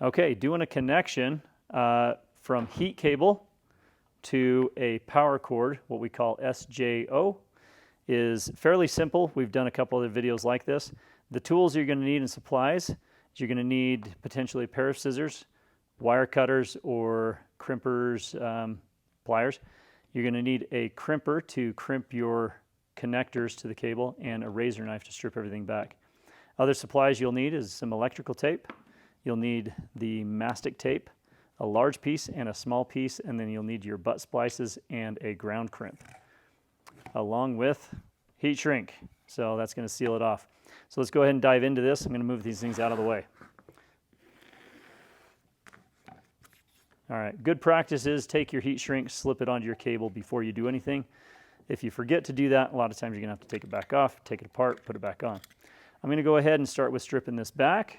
Okay, doing a connection from heat cable to a power cord, what we call SJO, is fairly simple. We've done a couple other videos like this. The tools you're going to need and supplies is you're going to need potentially a pair of scissors, wire cutters or crimpers, pliers. You're going to need a crimper to crimp your connectors to the cable and a razor knife to strip everything back. Other supplies you'll need is some electrical tape. You'll need the mastic tape, a large piece and a small piece, and then you'll need your butt splices and a ground crimp, along with heat shrink. So that's going to seal it off. So let's go ahead and dive into this. I'm going to move these things out of the way. All right, good practice is take your heat shrink, slip it onto your cable before you do anything. If you forget to do that, a lot of times you're going to have to take it back off, take it apart, put it back on. I'm going to go ahead and start with stripping this back.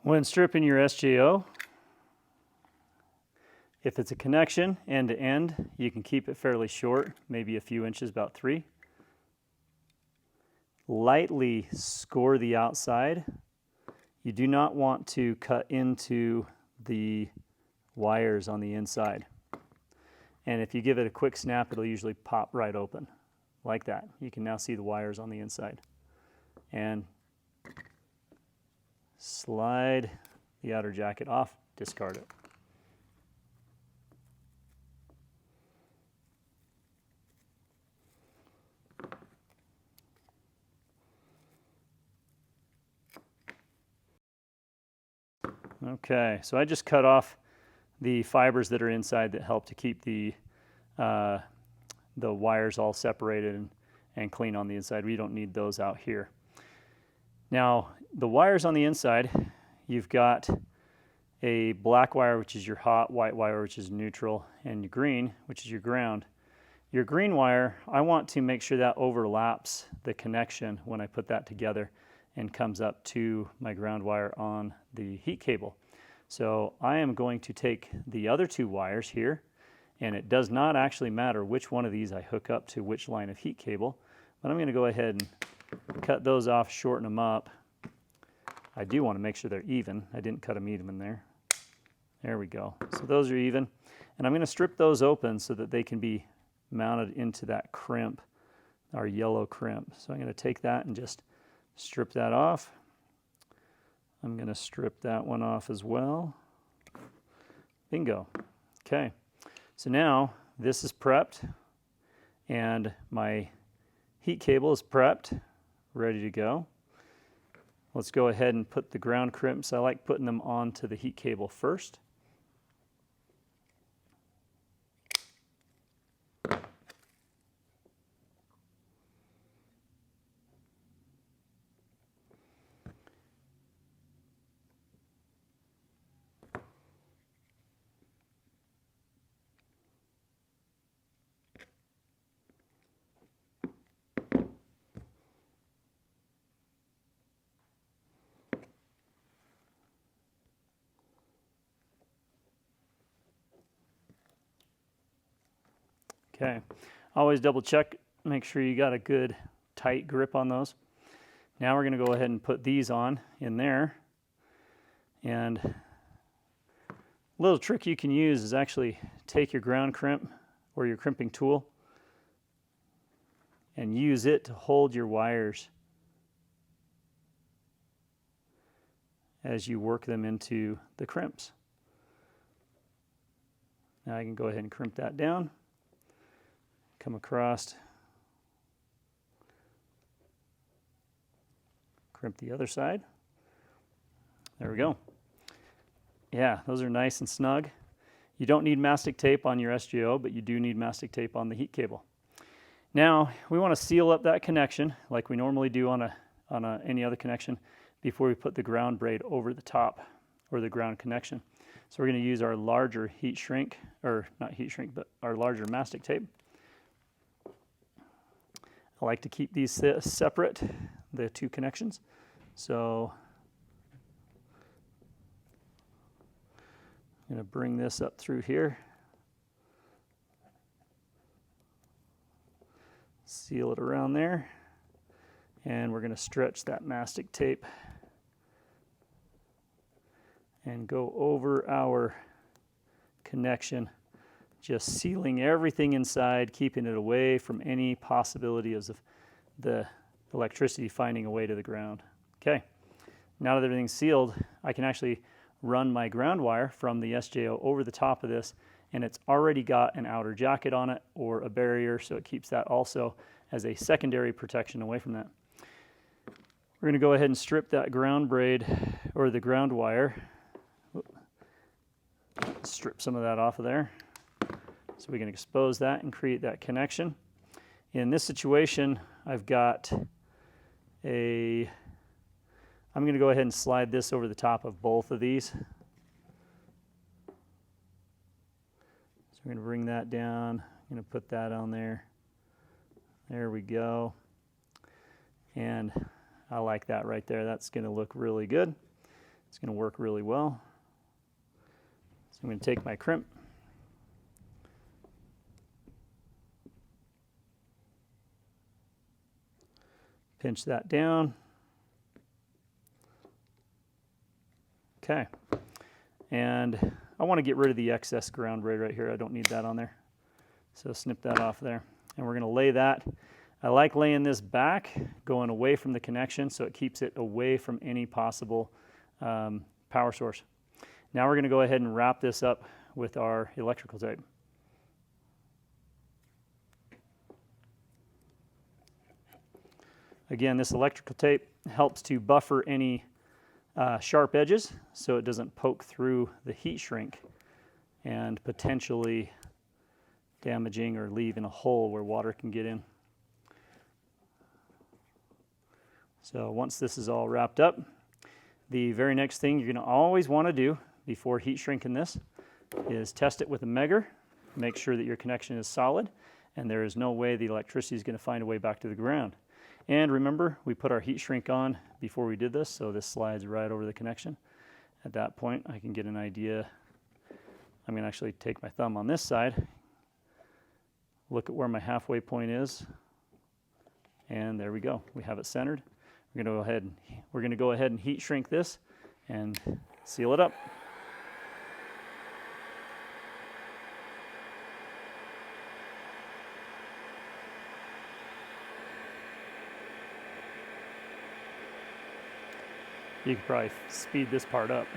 When stripping your SJO, if it's a connection end to end, you can keep it fairly short, maybe a few inches, about 3. Lightly score the outside. You do not want to cut into the wires on the inside. And if you give it a quick snap, it'll usually pop right open, like that. You can now see the wires on the inside. And slide the outer jacket off, discard it. Okay, so I just cut off the fibers that are inside that help to keep the wires all separated and clean on the inside. We don't need those out here. Now, the wires on the inside, you've got a black wire, which is your hot, white wire, which is neutral, and your green, which is your ground. Your green wire, I want to make sure that overlaps the connection when I put that together and comes up to my ground wire on the heat cable. So I am going to take the other 2 wires here, and it does not actually matter which one of these I hook up to which line of heat cable, but I'm going to go ahead and cut those off, shorten them up. I do want to make sure they're even. I didn't cut them even there. There we go. So those are even. And I'm going to strip those open so that they can be mounted into that crimp, our yellow crimp. So I'm going to take that and just strip that off. I'm going to strip that one off as well. Bingo. Okay. So now this is prepped and my heat cable is prepped, ready to go. Let's go ahead and put the ground crimps. I like putting them onto the heat cable first. Okay, always double check, make sure you got a good tight grip on those. Now we're going to go ahead and put these on in there. And a little trick you can use is actually take your ground crimp or your crimping tool and use it to hold your wires as you work them into the crimps. Now I can go ahead and crimp that down, come across, crimp the other side. There we go. Yeah, those are nice and snug. You don't need mastic tape on your SJO, but you do need mastic tape on the heat cable. Now, we want to seal up that connection like we normally do on any other connection before we put the ground braid over the top, or the ground connection. So we're going to use our larger heat shrink, or not heat shrink, but our larger mastic tape. I like to keep these separate, the two connections. So I'm going to bring this up through here. Seal it around there, and we're going to stretch that mastic tape and go over our connection, just sealing everything inside, keeping it away from any possibility of the electricity finding a way to the ground. Okay, now that everything's sealed, I can actually run my ground wire from the SJO over the top of this, and it's already got an outer jacket on it or a barrier, so it keeps that also as a secondary protection away from that. We're going to go ahead and strip that ground braid or the ground wire. Strip some of that off of there so we can expose that and create that connection. In this situation, I've got I'm going to go ahead and slide this over the top of both of these. So we're going to bring that down. I'm going to put that on there. There we go. And I like that right there. That's going to look really good. It's going to work really well. So I'm going to take my crimp. Pinch that down. Okay. And I want to get rid of the excess ground braid right here. I don't need that on there. So snip that off there. And we're going to lay that. I like laying this back, going away from the connection, so it keeps it away from any possible power source. Now we're going to go ahead and wrap this up with our electrical tape. Again, this electrical tape helps to buffer any sharp edges so it doesn't poke through the heat shrink and potentially damaging or leaving a hole where water can get in. So once this is all wrapped up, the very next thing you're going to always want to do before heat shrinking this is test it with a megger. Make sure that your connection is solid and there is no way the electricity is going to find a way back to the ground. And remember, we put our heat shrink on before we did this, so this slides right over the connection. At that point, I can get an idea. I'm going to actually take my thumb on this side, look at where my halfway point is, and there we go. We have it centered. We're going to go ahead and heat shrink this and seal it up. You could probably speed this part up.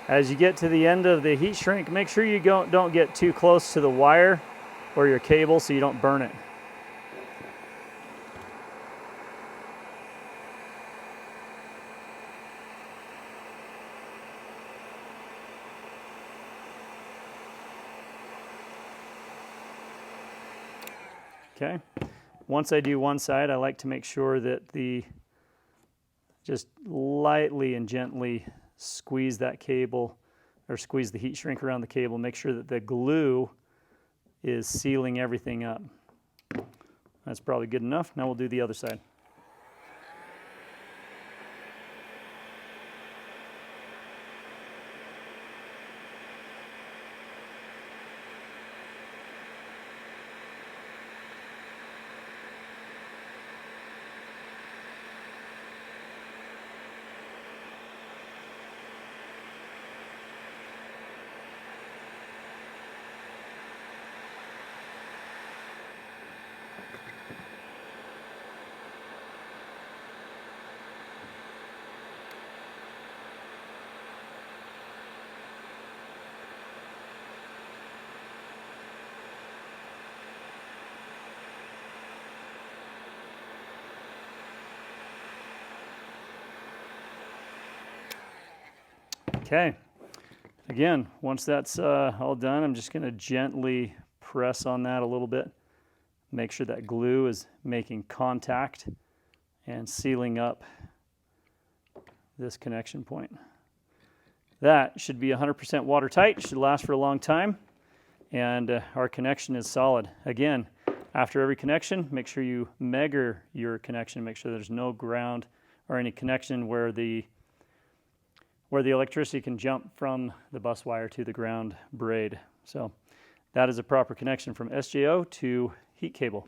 As you get to the end of the heat shrink, make sure you don't get too close to the wire or your cable so you don't burn it. Okay. Once I do one side, I like to make sure that just lightly and gently squeeze that cable, or squeeze the heat shrink around the cable. Make sure that the glue is sealing everything up. That's probably good enough. Now we'll do the other side. Okay, again, once that's all done, I'm just going to gently press on that a little bit. Make sure that glue is making contact and sealing up this connection point. That should be 100% watertight, should last for a long time, and our connection is solid. Again, after every connection, make sure you measure your connection, make sure there's no ground or any connection where the electricity can jump from the bus wire to the ground braid. So that is a proper connection from SJO to heat cable.